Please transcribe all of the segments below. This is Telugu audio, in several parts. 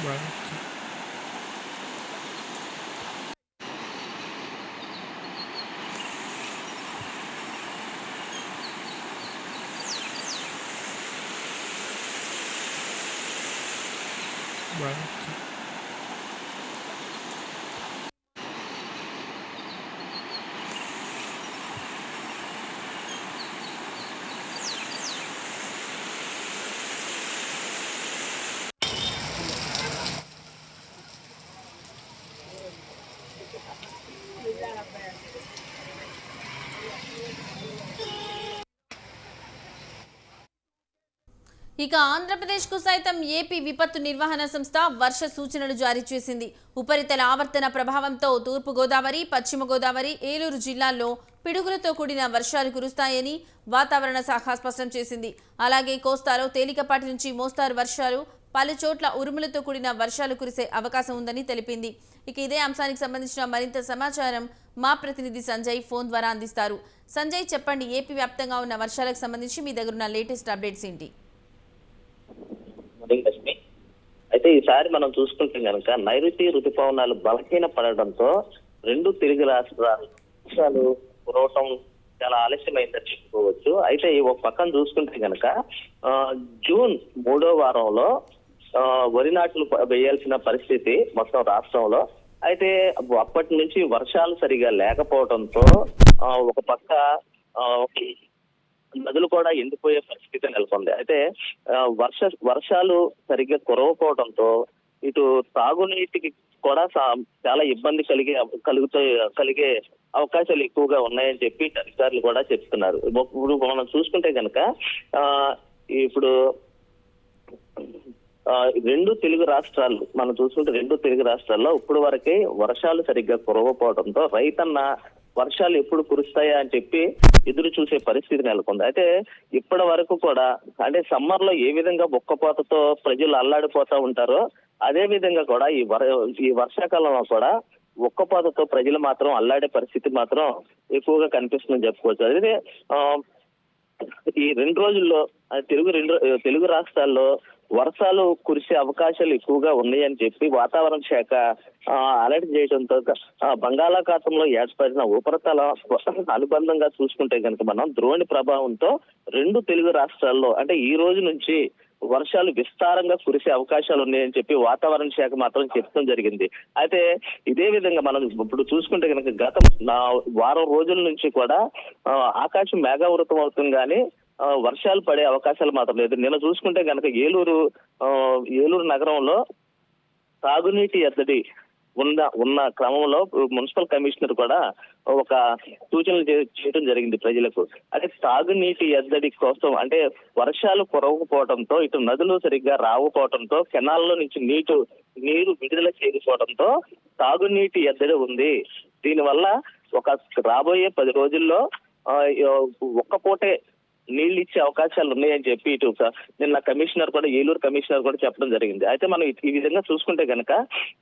Right. Right. ఇక ఆంధ్రప్రదేశ్కు సైతం ఏపీ విపత్తు నిర్వహణ సంస్థ వర్ష సూచనలు జారీ చేసింది. ఉపరితల ఆవర్తన ప్రభావంతో తూర్పు గోదావరి, పశ్చిమ గోదావరి, ఏలూరు జిల్లాల్లో పిడుగులతో కూడిన వర్షాలు కురుస్తాయని వాతావరణ శాఖ స్పష్టం చేసింది. అలాగే కోస్తాలో తేలికపాటి నుంచి మోస్తారు వర్షాలు, పలు చోట్ల ఉరుములతో కూడిన వర్షాలు కురిసే అవకాశం ఉందని తెలిపింది. ఇక ఇదే అంశానికి సంబంధించిన మరింత సమాచారం మా ప్రతినిధి సంజయ్ ఫోన్ ద్వారా అందిస్తారు. సంజయ్, చెప్పండి, ఏపీ వ్యాప్తంగా ఉన్న వర్షాలకు సంబంధించి మీ దగ్గర ఉన్న లేటెస్ట్ అప్డేట్స్ ఏంటి? లక్ష్మి, అయితే ఈసారి మనం చూసుకుంటే కనుక నైరుతి ఋతుపవనాలు బలహీన పడడంతో రెండు తెలుగు రాష్ట్రాలు వర్షాలు కురవటం చాలా ఆలస్యమైందని చెప్పుకోవచ్చు. అయితే ఒక పక్కన చూసుకుంటే కనుక జూన్ 3వ వారంలో వరి నాట్లు వేయాల్సిన పరిస్థితి మొత్తం రాష్ట్రంలో. అయితే అప్పటి నుంచి వర్షాలు సరిగా లేకపోవడంతో ఒక పక్క నదులు కూడా ఎండిపోయే పరిస్థితి నెలకొంది. అయితే వర్షాలు సరిగ్గా కురవకపోవడంతో ఇటు తాగునీటికి కూడా చాలా ఇబ్బంది కలిగే అవకాశాలు ఎక్కువగా ఉన్నాయని చెప్పి అధికారులు కూడా చెప్తున్నారు. ఇప్పుడు మనం చూసుకుంటే కనుక ఇప్పుడు రెండు తెలుగు రాష్ట్రాల్లో ఇప్పుడు వరకే వర్షాలు సరిగ్గా కురవకపోవడంతో రైతన్న వర్షాలు ఎప్పుడు కురుస్తాయా అని చెప్పి ఎదురు చూసే పరిస్థితి నెలకొంది. అయితే ఇప్పటి వరకు కూడా అంటే సమ్మర్ లో ఏ విధంగా ఉక్కపోతతో ప్రజలు అల్లాడిపోతా ఉంటారో అదే విధంగా కూడా ఈ వర్షాకాలంలో కూడా ఉక్కపోతతో ప్రజలు మాత్రం అల్లాడే పరిస్థితి మాత్రం ఎక్కువగా కనిపిస్తుందని చెప్పుకోవచ్చు. అదే ఈ 2 రోజుల్లో తెలుగు రాష్ట్రాల్లో వర్షాలు కురిసే అవకాశాలు ఎక్కువగా ఉన్నాయని చెప్పి వాతావరణ శాఖ అలర్ట్ చేయడంతో బంగాళాఖాతంలో ఏర్పడిన ఉపరితల అనుబంధంగా చూసుకుంటే కనుక మనం ద్రోణి ప్రభావంతో 2 తెలుగు రాష్ట్రాల్లో అంటే ఈ రోజు నుంచి వర్షాలు విస్తారంగా కురిసే అవకాశాలు ఉన్నాయని చెప్పి వాతావరణ శాఖ మాత్రం చెప్పడం జరిగింది. అయితే ఇదే విధంగా మనం ఇప్పుడు చూసుకుంటే కనుక గత వారం రోజుల నుంచి కూడా ఆకాశం మేఘావృతం అవుతుంది కానీ వర్షాలు పడే అవకాశాలు మాత్రం లేదు. నిన్న చూసుకుంటే కనుక ఏలూరు నగరంలో తాగునీటి ఎద్దడి ఉన్న క్రమంలో మున్సిపల్ కమిషనర్ కూడా ఒక సూచనలు చేయడం జరిగింది ప్రజలకు. అంటే తాగునీటి ఎద్దడి కోసం అంటే వర్షాలు కురవకపోవడంతో ఇటు నదులు సరిగ్గా రాకపోవడంతో కెనాల్లో నుంచి నీరు విడుదల చేయకపోవడంతో తాగునీటి ఎద్దడి ఉంది. దీనివల్ల రాబోయే 10 రోజుల్లో ఒక్క పూటే నీళ్లు ఇచ్చే అవకాశాలు ఉన్నాయని చెప్పి ఇటు నిన్న ఏలూరు కమిషనర్ కూడా చెప్పడం జరిగింది. అయితే మనం ఈ విధంగా చూసుకుంటే కనుక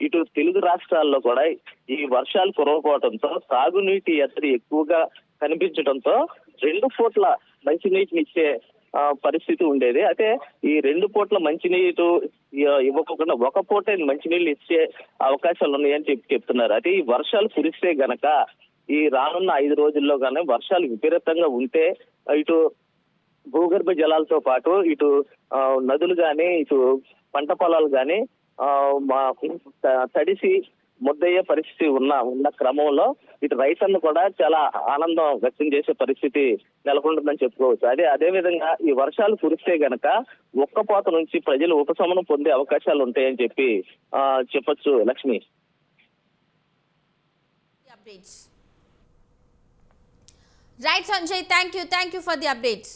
ఇటు తెలుగు రాష్ట్రాల్లో కూడా ఈ వర్షాలు కురవకపోవడంతో తాగునీటి ఎద్దడి ఎక్కువగా కనిపించడంతో 2 పూట్ల మంచినీటిని ఇచ్చే పరిస్థితి ఉండేది. అయితే ఈ 2 పూట్ల మంచినీరు ఇవ్వకుండా ఒక పూటే మంచినీళ్ళు ఇచ్చే అవకాశాలు ఉన్నాయని చెప్తున్నారు. అయితే ఈ వర్షాలు కురిస్తే గనక ఈ రానున్న 5 రోజుల్లో గానీ వర్షాలు విపరీతంగా ఉంటే ఇటు భూగర్భ జలాలతో పాటు ఇటు నదులు గాని ఇటు పంట పొలాలు గాని తడిసి ముద్దయ్యే పరిస్థితి ఉన్న క్రమంలో ఇటు రైతన్ను కూడా చాలా ఆనందం వ్యక్తం చేసే పరిస్థితి నెలకొంటుందని చెప్పుకోవచ్చు. అదే విధంగా ఈ వర్షాలు కురిస్తే గనక ఉక్కపోత నుంచి ప్రజలు ఉపశమనం పొందే అవకాశాలు ఉంటాయని చెప్పి చెప్పొచ్చు. Lakshmi, right Sanjay, thank you for the updates.